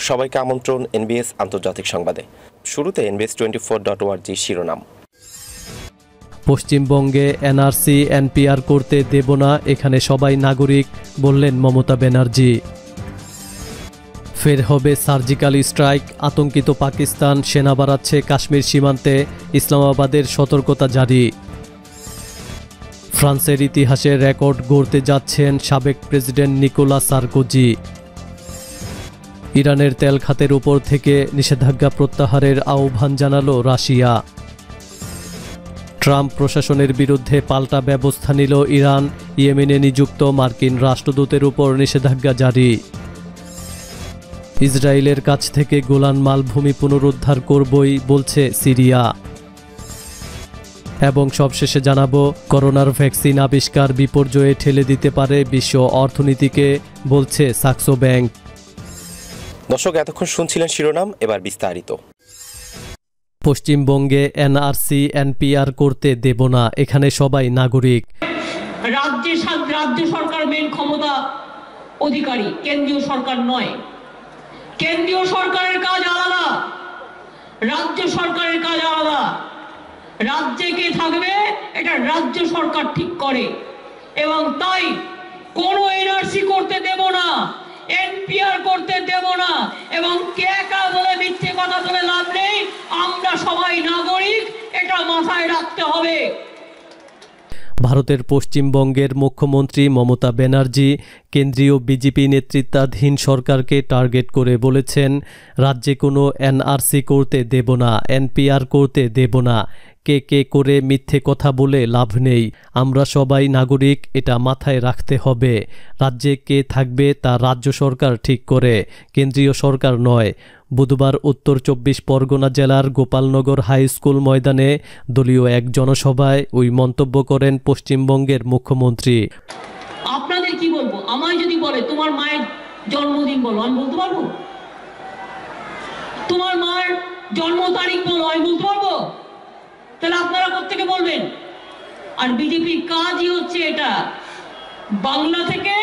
সবাইকে আমন্ত্রণ এনবিএস আন্তর্জাতিক সংবাদে। শুরুতে NBS24.org শিরোনাম। পশ্চিমবঙ্গে এনআরসি এনপিআর করতে দেব না, এখানে সবাই নাগরিক, বললেন মমতা ব্যানার্জি। ফের হবে সার্জিক্যাল স্ট্রাইক, আতঙ্কিত পাকিস্তান, সেনা বাড়াচ্ছে কাশ্মীর সীমান্তে, ইসলামাবাদের সতর্কতা জারি। ফ্রান্সের ইতিহাসে রেকর্ড গড়তে যাচ্ছেন সাবেক প্রেসিডেন্ট নিকোলাস সারকোজি। ইরানের তেল খাতের উপর থেকে নিষেধাজ্ঞা প্রত্যাহারের আহ্বান জানালো রাশিয়া। ট্রাম্প প্রশাসনের বিরুদ্ধে পাল্টা ব্যবস্থা নিল ইরান, ইয়েমেনে নিযুক্ত মার্কিন রাষ্ট্রদূতের উপর নিষেধাজ্ঞা জারি। ইসরায়েলের কাছ থেকে গোলান মালভূমি পুনরুদ্ধার করবই বলছে সিরিয়া। এবং সবশেষে জানাবো, করোনার ভ্যাকসিন আবিষ্কার বিপর্যয়ে ঠেলে দিতে পারে বিশ্ব অর্থনীতিকে, বলছে সাক্সো ব্যাংক। দর্শক, এতক্ষণ শুনছিলেন শিরোনাম, এবার বিস্তারিত। পশ্চিমবঙ্গে এনআরসি এনপিআর করতে দেব না, এখানে সবাই নাগরিক। রাজ্য সরকার মেন ক্ষমতা অধিকারী, কেন্দ্রীয় সরকার নয়। কেন্দ্রীয় সরকারের কাজ আলাদা, রাজ্য সরকারের কাজ আলাদা। রাজ্যে কে থাকবে এটা রাজ্য সরকার ঠিক করে, এবং তাই কোনো এনআরসি করতে দেব না, এনপিআর করতে দেব না। এবং কে কা বলে মিথ্যে কথা বলে লাভ নেই, আমরা সবাই নাগরিক, এটা মাথায় রাখতে হবে। ভারতের পশ্চিমবঙ্গের মুখ্যমন্ত্রী মমতা ব্যানার্জি কেন্দ্রীয় বিজেপি নেতৃত্বাধীন সরকারকে টার্গেট করে বলেছেন, রাজ্যে কোনো এনআরসি করতে দেব না, এনপিআর করতে দেব না। কে করে মিথ্যে কথা বলে লাভ নেই, আমরা সবাই নাগরিক, এটা মাথায় রাখতে হবে। রাজ্যে কে থাকবে তা রাজ্য সরকার ঠিক করে, কেন্দ্রীয় সরকার নয়। বুধবার উত্তর 24 পরগনা জেলার গোপালনগর হাই স্কুল ময়দানে দলীয় এক জনসভায় ওই মন্তব্য করেন পশ্চিমবঙ্গের মুখ্যমন্ত্রী। আপনাদের কি বলবো, আমায় যদি বলে তোমার মায়ের জন্মদিন বলো, আমি বলতে পারবো? তোমার মায়ের জন্ম তারিখ বলো, আমি বলতে পারবো? তাহলে আপনারা কোত্থেকে বলবেন? আর বিজেপির কাজই হচ্ছে এটা, বাংলা থেকে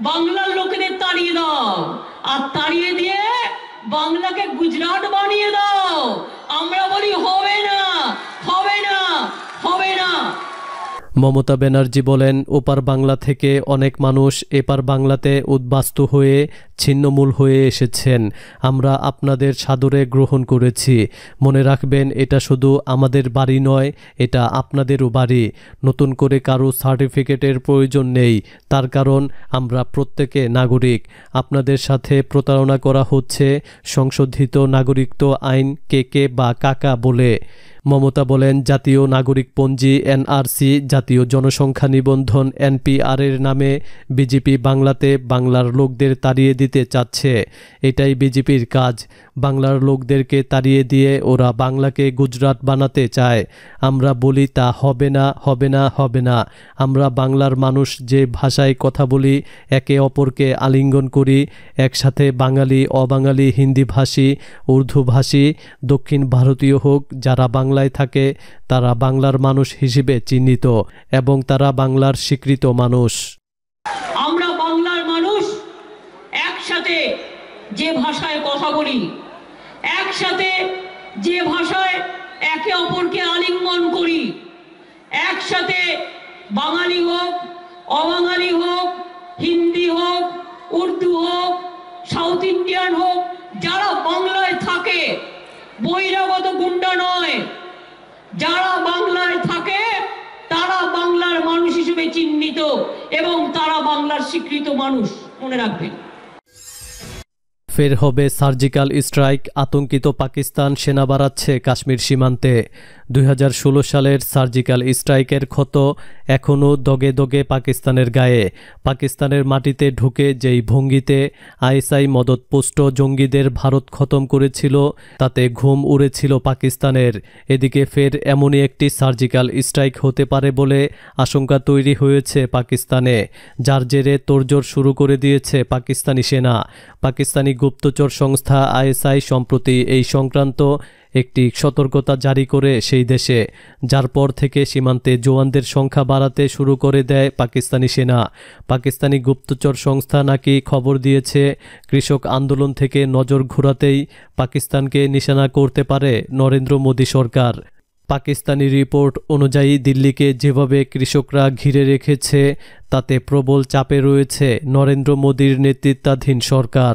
বাংলার লোকেদের তাড়িয়ে দাও, আর তাড়িয়ে দিয়ে বাংলাকে গুজরাট বানিয়ে দাও। আমরা বলি হবে না, হবে না, হবে না। মমতা ব্যানার্জি বলেন, ওপার বাংলা থেকে অনেক মানুষ এপার বাংলাতে উদ্বাস্তু হয়ে ছিন্নমূল হয়ে এসেছেন, আমরা আপনাদের সাদরে গ্রহণ করেছি। মনে রাখবেন, এটা শুধু আমাদের বাড়ি নয়, এটা আপনাদেরও বাড়ি। নতুন করে কারো সার্টিফিকেটের প্রয়োজন নেই, তার কারণ আমরা প্রত্যেকে নাগরিক। আপনাদের সাথে প্রতারণা করা হচ্ছে সংশোধিত নাগরিকত্ব আইন কে বা কাকা বলে। মমতা বলেন, জাতীয় নাগরিকপঞ্জি এনআরসি, জাতীয় জনসংখ্যা নিবন্ধন এনপিআর এর নামে বিজেপি বাংলাতে বাংলার লোকদের তাড়িয়ে দিতে চাচ্ছে। এটাই বিজেপির কাজ, বাংলার লোকদেরকে তাড়িয়ে দিয়ে ওরা বাংলাকে গুজরাট বানাতে চায়। আমরা বলি তা হবে না, হবে না, হবে না। আমরা বাংলার মানুষ যে ভাষায় কথা বলি, একে অপরকে আলিঙ্গন করি, একসাথে বাঙালি, অবাঙালি, হিন্দিভাষী, উর্দুভাষী, দক্ষিণ ভারতীয় হোক, যারা বাংলায় থাকে তারা বাংলার মানুষ হিসেবে চিহ্নিত এবং তারা বাংলার স্বীকৃত মানুষ। আমরা বাংলার মানুষ, একসাথে যে ভাষায় কথা বলি, একসাথে যে ভাষায় একে অপরকে আলিঙ্গন করি, একসাথে বাঙালি হোক, অবাঙালি হোক, হিন্দি হোক, উর্দু হোক, সাউথ ইন্ডিয়ান হোক, যারা বাংলায় থাকে, বহিরাগত গুন্ডা নয়, যারা বাংলায় থাকে তারা বাংলার মানুষ হিসেবে চিহ্নিত এবং তারা বাংলার স্বীকৃত মানুষ, মনে রাখবেন। ফের হবে সার্জিক্যাল স্ট্রাইক, আতঙ্কিত পাকিস্তান, সেনা বাড়াচ্ছে কাশ্মীর সীমান্তে। 2016 সালের সার্জিক্যাল স্ট্রাইকের ক্ষত এখনও দগে দগে পাকিস্তানের গায়ে। পাকিস্তানের মাটিতে ঢুকে যেই ভঙ্গিতে আইএসআই মদতপুষ্ট জঙ্গিদের ভারত খতম করেছিল, তাতে ঘুম উড়েছিল পাকিস্তানের। এদিকে ফের এমনই একটি সার্জিক্যাল স্ট্রাইক হতে পারে বলে আশঙ্কা তৈরি হয়েছে পাকিস্তানে, যার জেরে তোড়জোড় শুরু করে দিয়েছে পাকিস্তানি সেনা। পাকিস্তানি গুপ্তচর সংস্থা আইএসআই সম্প্রতি এই সংক্রান্ত একটি সতর্কতা জারি করে সেই দেশে, যার পর থেকে সীমান্তে জওয়ানদের সংখ্যা বাড়াতে শুরু করে দেয় পাকিস্তানি সেনা। পাকিস্তানি গুপ্তচর সংস্থা নাকি খবর দিয়েছে কৃষক আন্দোলন থেকে নজর ঘোরাতেই পাকিস্তানকে নিশানা করতে পারে নরেন্দ্র মোদী সরকার। পাকিস্তানি রিপোর্ট অনুযায়ী দিল্লিকে যেভাবে কৃষকরা ঘিরে রেখেছে তাতে প্রবল চাপে রয়েছে নরেন্দ্র মোদীর নেতৃত্বাধীন সরকার।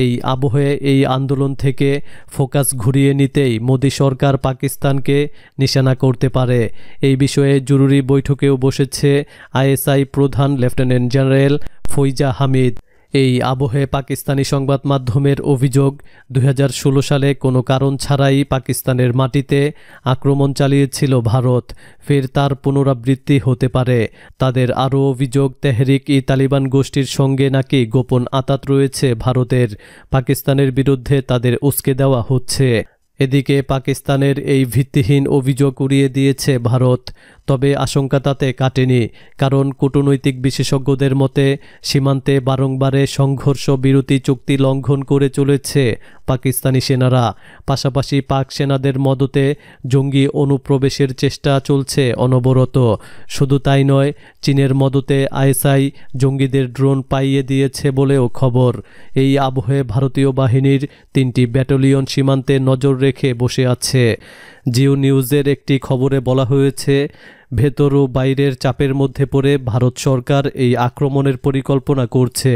এই আবহে এই আন্দোলন থেকে ফোকাস ঘুরিয়ে নিতেই মোদী সরকার পাকিস্তানকে নিশানা করতে পারে। এই বিষয়ে জরুরি বৈঠকেও বসেছে আইএসআই প্রধান লেফটেন্যান্ট জেনারেল ফৈজা হামিদ। এই আবহে পাকিস্তানি সংবাদ মাধ্যমের অভিযোগ, 2016 সালে কোনো কারণ ছাড়াই পাকিস্তানের মাটিতে আক্রমণ চালিয়েছিল ভারত, ফের তার পুনরাবৃত্তি হতে পারে। তাদের আরও অভিযোগ, তেহরিক-ই-তালিবান গোষ্ঠীর সঙ্গে নাকি গোপন আঁতাত রয়েছে ভারতের, পাকিস্তানের বিরুদ্ধে তাদের উস্কে দেওয়া হচ্ছে। এদিকে পাকিস্তানের এই ভিত্তিহীন অভিযোগ উড়িয়ে দিয়েছে ভারত, তবে আশঙ্কা তাতে কাটেনি, কারণ কূটনৈতিক বিশেষজ্ঞদের মতে সীমান্তে বারংবারে সংঘর্ষ বিরতি চুক্তি লঙ্ঘন করে চলেছে পাকিস্তানি সেনারা। পাশাপাশি পাক সেনাদের মদতে জঙ্গি অনুপ্রবেশের চেষ্টা চলছে অনবরত। শুধু তাই নয়, চীনের মদতে আইএসআই জঙ্গিদের ড্রোন পাইয়ে দিয়েছে বলেও খবর। এই আবহে ভারতীয় বাহিনীর 3টি ব্যাটালিয়ন সীমান্তে নজর রেখে বসে আছে। জিও নিউজের একটি খবরে বলা হয়েছে, ভেতর ও বাইরের চাপের মধ্যে পড়ে ভারত সরকার এই আক্রমণের পরিকল্পনা করছে।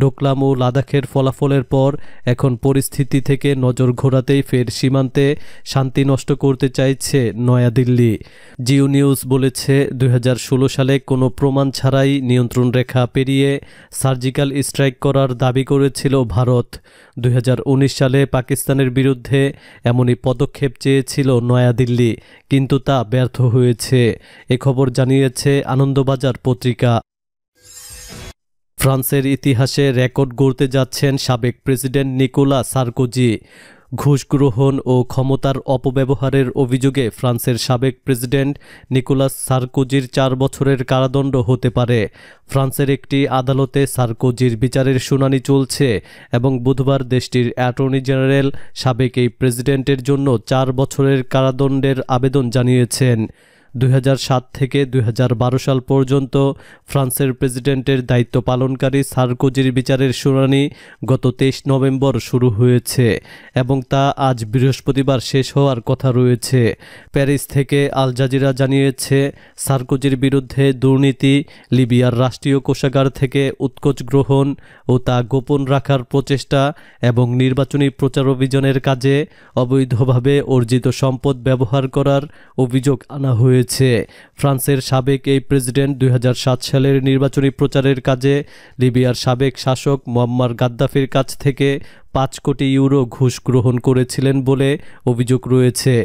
ডোকলাম ও লাদাখের ফলাফলের পর এখন পরিস্থিতি থেকে নজর ঘোরাতেই ফের সীমান্তে শান্তি নষ্ট করতে চাইছে নয়াদিল্লি। জিও নিউজ বলেছে, 2016 সালে কোনো প্রমাণ ছাড়াই নিয়ন্ত্রণ রেখা পেরিয়ে সার্জিক্যাল স্ট্রাইক করার দাবি করেছিল ভারত। 2019 সালে পাকিস্তানের বিরুদ্ধে এমনই পদক্ষেপ চেয়েছিল নয়াদিল্লি, কিন্তু তা ব্যর্থ হয়েছে। এ খবর জানিয়েছে আনন্দবাজার পত্রিকা। ফ্রান্সের ইতিহাসে রেকর্ড গড়তে যাচ্ছেন সাবেক প্রেসিডেন্ট নিকোলা সারকোজি। ঘুষ গ্রহণ ও ক্ষমতার অপব্যবহারের অভিযোগে ফ্রান্সের সাবেক প্রেসিডেন্ট নিকোলাস সারকোজির 4 বছরের কারাদণ্ড হতে পারে। ফ্রান্সের একটি আদালতে সারকোজির বিচারের শুনানি চলছে এবং বুধবার দেশটির অ্যাটর্নি জেনারেল সাবেক এই প্রেসিডেন্টের জন্য 4 বছরের কারাদণ্ডের আবেদন জানিয়েছেন। 2007 থেকে 2012 সাল পর্যন্ত ফ্রান্সের প্রেসিডেন্টের দায়িত্ব পালনকারী সারকোজির বিচারের শুনানি গত 23 নভেম্বর শুরু হয়েছে এবং তা আজ বৃহস্পতিবার শেষ হওয়ার কথা রয়েছে। প্যারিস থেকে আল জাজিরা জানিয়েছে, সারকোজির বিরুদ্ধে দুর্নীতি, লিবিয়ার রাষ্ট্রীয় কোষাগার থেকে উৎকোচ গ্রহণ ও তা গোপন রাখার প্রচেষ্টা এবং নির্বাচনী প্রচার অভিযানের কাজে অবৈধভাবে অর্জিত সম্পদ ব্যবহার করার অভিযোগ আনা হয়েছে। ফ্রান্সের সাবেক এই প্রেসিডেন্ট 2007 সালের নির্বাচনী প্রচারের কাজে লিবিয়ার সাবেক শাসক মুয়াম্মার গাদ্দাফির কাছ থেকে 5 কোটি ইউরো ঘুষ গ্রহণ করেছিলেন বলে অভিযোগ রয়েছে।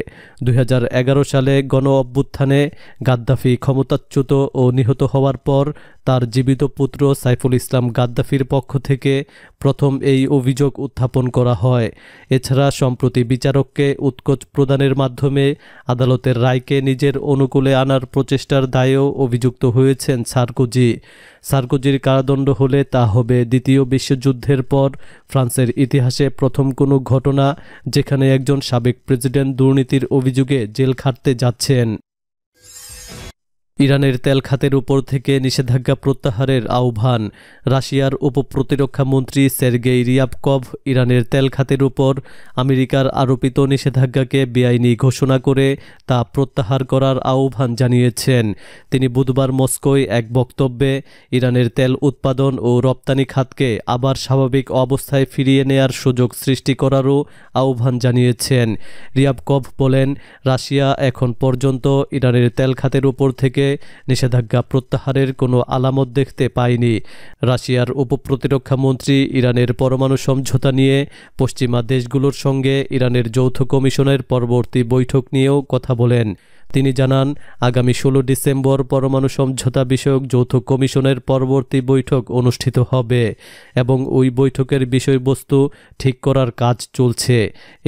2011 সালে গণ অভ্যুত্থানে গাদ্দাফি ক্ষমতাচ্যুত ও নিহত হওয়ার পর তার জীবিত পুত্র সাইফুল ইসলাম গাদ্দাফির পক্ষ থেকে প্রথম এই অভিযোগ উত্থাপন করা হয়। এছাড়া সম্প্রতি বিচারককে উৎকোচ প্রদানের মাধ্যমে আদালতের রায়কে নিজের অনুকূলে আনার প্রচেষ্টার দায়েও অভিযুক্ত হয়েছেন সারকোজি। সারকোজির কারাদণ্ড হলে তা হবে দ্বিতীয় বিশ্বযুদ্ধের পর ফ্রান্সের ইতিহাসে প্রথম কোনো ঘটনা যেখানে একজন সাবেক প্রেসিডেন্ট দুর্নীতির অভিযোগে জেল খাটতে যাচ্ছেন। ইরানের তেল খাতের উপর থেকে নিষেধাজ্ঞা প্রত্যাহারের আহ্বান। রাশিয়ার উপপ্রতিরক্ষা মন্ত্রী সের্গেই রিয়াবকভ ইরানের তেল খাতের উপর আমেরিকার আরোপিত নিষেধাজ্ঞাকে বেআইনি ঘোষণা করে তা প্রত্যাহার করার আহ্বান জানিয়েছেন। তিনি বুধবার মস্কোয় এক বক্তব্যে ইরানের তেল উৎপাদন ও রপ্তানি খাতকে আবার স্বাভাবিক অবস্থায় ফিরিয়ে নেয়ার সুযোগ সৃষ্টি করারও আহ্বান জানিয়েছেন। রিয়াবকভ বলেন, রাশিয়া এখন পর্যন্ত ইরানের তেল খাতের উপর থেকে নিষেধাজ্ঞা প্রত্যাহারের কোনো আলামত দেখতে পায়নি। রাশিয়ার উপপ্রতিরক্ষা মন্ত্রী ইরানের পরমাণু সমঝোতা নিয়ে পশ্চিমা দেশগুলোর সঙ্গে ইরানের যৌথ কমিশনের পরবর্তী বৈঠক নিয়েও কথা বলেন। তিনি জানান, আগামী 16 ডিসেম্বর পরমাণু সমঝোতা বিষয়ক যৌথ কমিশনের পরবর্তী বৈঠক অনুষ্ঠিত হবে এবং ওই বৈঠকের বিষয়বস্তু ঠিক করার কাজ চলছে।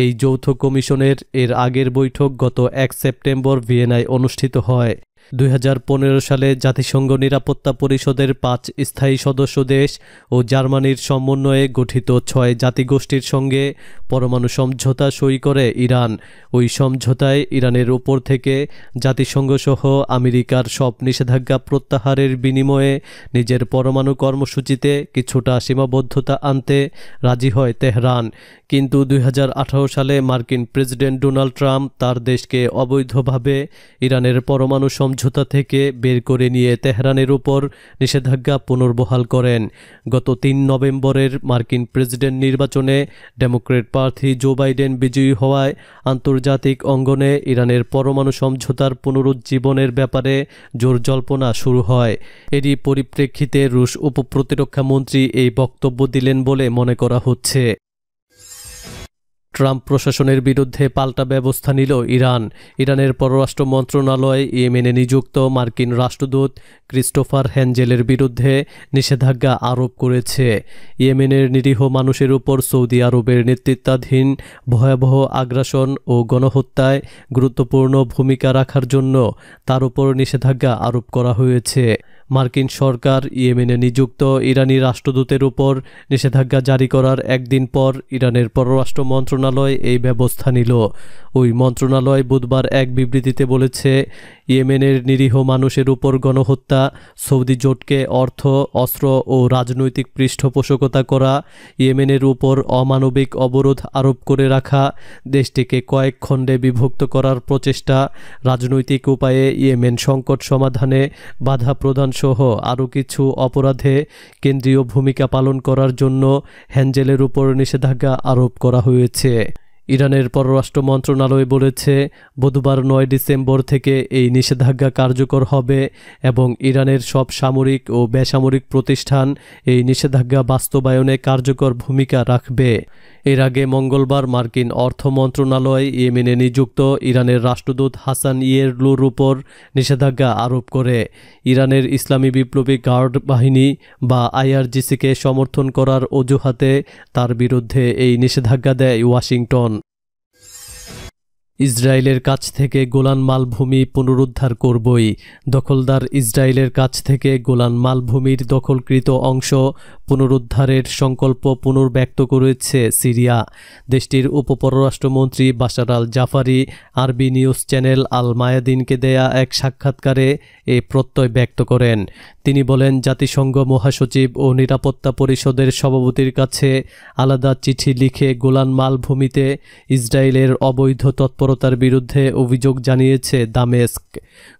এই যৌথ কমিশনের এর আগের বৈঠক গত 1 সেপ্টেম্বর ভিয়েনায় অনুষ্ঠিত হয়। 2015 সালে জাতিসংঘ নিরাপত্তা পরিষদের 5 স্থায়ী সদস্য দেশ ও জার্মানির সমন্বয়ে গঠিত 6 জাতিগোষ্ঠীর সঙ্গে পরমাণু সমঝোতা সই করে ইরান। ওই সমঝোতায় ইরানের উপর থেকে জাতিসংঘসহ আমেরিকার সব নিষেধাজ্ঞা প্রত্যাহারের বিনিময়ে নিজের পরমাণু কর্মসূচিতে কিছুটা সীমাবদ্ধতা আনতে রাজি হয় তেহরান। কিন্তু 2018 সালে মার্কিন প্রেসিডেন্ট ডোনাল্ড ট্রাম্প তার দেশকে অবৈধভাবে ইরানের পরমাণু সমঝোতা থেকে বের করে নিয়ে তেহরানের উপর নিষেধাজ্ঞা পুনর্বহাল করেন। গত 3 নভেম্বরের মার্কিন প্রেসিডেন্ট নির্বাচনে ডেমোক্র্যাট প্রার্থী জো বাইডেন বিজয়ী হওয়ায় আন্তর্জাতিক অঙ্গনে ইরানের পরমাণু সমঝোতার পুনরুজ্জীবনের ব্যাপারে জোর জল্পনা শুরু হয়। এরই পরিপ্রেক্ষিতে রুশ উপপ্রতিরক্ষা মন্ত্রী এই বক্তব্য দিলেন বলে মনে করা হচ্ছে। ট্রাম্প প্রশাসনের বিরুদ্ধে পাল্টা ব্যবস্থা নিল ইরান। ইরানের পররাষ্ট্র মন্ত্রণালয় ইয়েমেনে নিযুক্ত মার্কিন রাষ্ট্রদূত ক্রিস্টোফার হ্যানজেলের বিরুদ্ধে নিষেধাজ্ঞা আরোপ করেছে। ইয়েমেনের নিরীহ মানুষের উপর সৌদি আরবের নেতৃত্বাধীন ভয়াবহ আগ্রাসন ও গণহত্যায় গুরুত্বপূর্ণ ভূমিকা রাখার জন্য তার উপর নিষেধাজ্ঞা আরোপ করা হয়েছে। মার্কিন সরকার ইয়েমেনে নিযুক্ত ইরানি রাষ্ট্রদূতের উপর নিষেধাজ্ঞা জারি করার একদিন পর ইরানের পররাষ্ট্র মন্ত্রণালয় এই ব্যবস্থা নিল। ওই মন্ত্রণালয় বুধবার এক বিবৃতিতে বলেছে, ইয়েমেনের নিরীহ মানুষের উপর গণহত্যা, সৌদি জোটকে অর্থ, অস্ত্র ও রাজনৈতিক পৃষ্ঠপোষকতা করা, ইয়েমেনের উপর অমানবিক অবরোধ আরোপ করে রাখা, দেশটিকে কয়েক খণ্ডে বিভক্ত করার প্রচেষ্টা, রাজনৈতিক উপায়ে ইয়েমেন সংকট সমাধানে বাধা প্রদান সহ আরও কিছু অপরাধে কেন্দ্রীয় ভূমিকা পালন করার জন্য হ্যানজেলের উপর নিষেধাজ্ঞা আরোপ করা হয়েছে। ইরানের পররাষ্ট্র মন্ত্রণালয় বলেছে, বুধবার 9 ডিসেম্বর থেকে এই নিষেধাজ্ঞা কার্যকর হবে এবং ইরানের সব সামরিক ও বেসামরিক প্রতিষ্ঠান এই নিষেধাজ্ঞা বাস্তবায়নে কার্যকর ভূমিকা রাখবে। এর আগে মঙ্গলবার মার্কিন অর্থ মন্ত্রণালয় ইয়েমেনে নিযুক্ত ইরানের রাষ্ট্রদূত হাসান ইয়েরলুর উপর নিষেধাজ্ঞা আরোপ করে। ইরানের ইসলামী বিপ্লবী গার্ড বাহিনী বা আইআরজিসিকে সমর্থন করার অজুহাতে তার বিরুদ্ধে এই নিষেধাজ্ঞা দেয় ওয়াশিংটন। ইসরায়েলের কাছ থেকে গোলান মালভূমি পুনরুদ্ধার করবই। দখলদার ইসরায়েলের কাছ থেকে গোলান মালভূমির দখলকৃত অংশ পুনরুদ্ধারের সংকল্প পুনর্ব্যক্ত করেছে সিরিয়া। দেশটির উপপররাষ্ট্রমন্ত্রী বাশার আল জাফারি আরবি নিউজ চ্যানেল আল মায়াদিনকে দেয়া এক সাক্ষাৎকারে এ প্রত্যয় ব্যক্ত করেন। তিনি বলেন, জাতিসংঘ মহাসচিব ও নিরাপত্তা পরিষদের সভাপতির কাছে আলাদা চিঠি লিখে গোলান মালভূমিতে ইসরায়েলের অবৈধ তৎপরতার বিরুদ্ধে অভিযোগ জানিয়েছে দামেস্ক।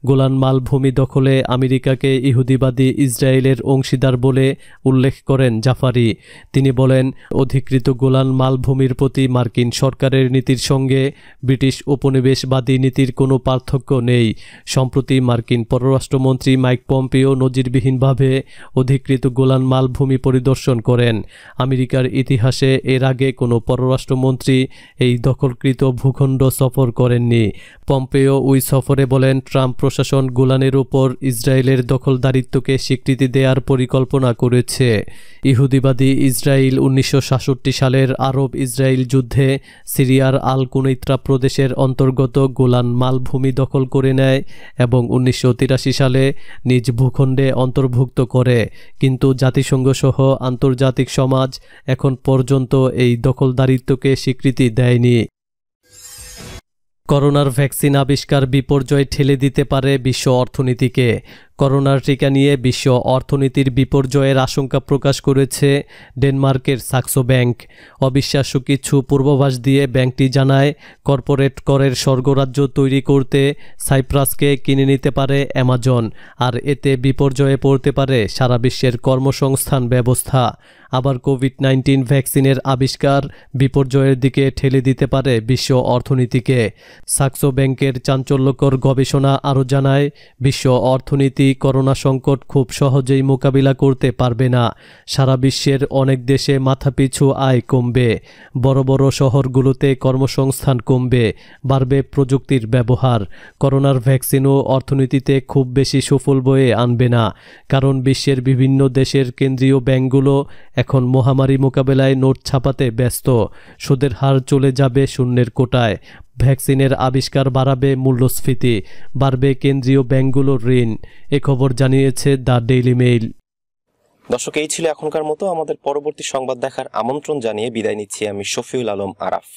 গোলান মালভূমি দখলে আমেরিকাকে ইহুদিবাদী ইসরায়েলের অংশীদার বলে উল্লেখ করেন জাফারি। তিনি বলেন, অধিকৃত গোলান মালভূমির প্রতি মার্কিন সরকারের নীতির সঙ্গে ব্রিটিশ উপনিবেশবাদী নীতির কোনো পার্থক্য নেই। সম্প্রতি মার্কিন পররাষ্ট্রমন্ত্রী মাইক পম্পেও নজিরবিহীনভাবে অধিকৃত গোলান মালভূমি পরিদর্শন করেন। আমেরিকার ইতিহাসে এর আগে কোনো পররাষ্ট্রমন্ত্রী এই দখলকৃত ভূখণ্ড সফর করেননি। পম্পেও ওই সফরে বলেন, ট্রাম্প প্রশাসন গোলানের উপর ইসরায়েলের দখলদারিত্বকে স্বীকৃতি দেওয়ার পরিকল্পনা করেছে। ইহুদিবাদী ইসরায়েল 1967 সালের আরব ইসরায়েল যুদ্ধে সিরিয়ার আল কুনৈত্রা প্রদেশের অন্তর্গত গোলান মালভূমি দখল করে নেয় এবং 1983 সালে নিজ ভূখণ্ডে অন্তর্ভুক্ত করে। কিন্তু জাতিসংঘসহ আন্তর্জাতিক সমাজ এখন পর্যন্ত এই দখলদারিত্বকে স্বীকৃতি দেয়নি। করোনার ভ্যাকসিন আবিষ্কার বিপর্যয় ঠেলে দিতে পারে বিশ্ব অর্থনীতিকে। করোনার টিকা নিয়ে বিশ্ব অর্থনীতির বিপর্যয়ের আশঙ্কা প্রকাশ করেছে ডেনমার্কের সাক্সো ব্যাংক। অবিশ্বাস্য কিছু পূর্বাভাস দিয়ে ব্যাংকটি জানায়, কর্পোরেট করের স্বর্গরাজ্য তৈরি করতে সাইপ্রাসকে কিনে নিতে পারে অ্যামাজন, আর এতে বিপর্যয়ে পড়তে পারে সারা বিশ্বের কর্মসংস্থান ব্যবস্থা। আবার কোভিড-19 ভ্যাকসিনের আবিষ্কার বিপর্যয়ের দিকে ঠেলে দিতে পারে বিশ্ব অর্থনীতিকে। সাক্সো ব্যাংকের চাঞ্চল্যকর গবেষণা আরও জানায়, বিশ্ব অর্থনীতি করোনা সংকট খুব সহজেই মোকাবিলা করতে পারবে না। সারা বিশ্বের অনেক দেশে মাথাপিছু আয় কমবে, বড় বড় শহরগুলোতে কর্মসংস্থান কমবে, বাড়বে প্রযুক্তির ব্যবহার। করোনার ভ্যাকসিনও অর্থনীতিতে খুব বেশি সুফল বয়ে আনবে না, কারণ বিশ্বের বিভিন্ন দেশের কেন্দ্রীয় ব্যাংকগুলো এখন মহামারী মোকাবেলায় নোট ছাপাতে ব্যস্ত। সুদের হার চলে যাবে শূন্যের কোটায়, ভ্যাকসিনের আবিষ্কার বাড়াবে মূল্যস্ফীতি, বাড়বে কেন্দ্রীয় ব্যাংকগুলোর ঋণ। এ খবর জানিয়েছে দ্য ডেইলি মেইল। দর্শক, এই ছিল এখনকার মতো। আমাদের পরবর্তী সংবাদ দেখার আমন্ত্রণ জানিয়ে বিদায় নিচ্ছি আমি শফিউল আলম আরাফ।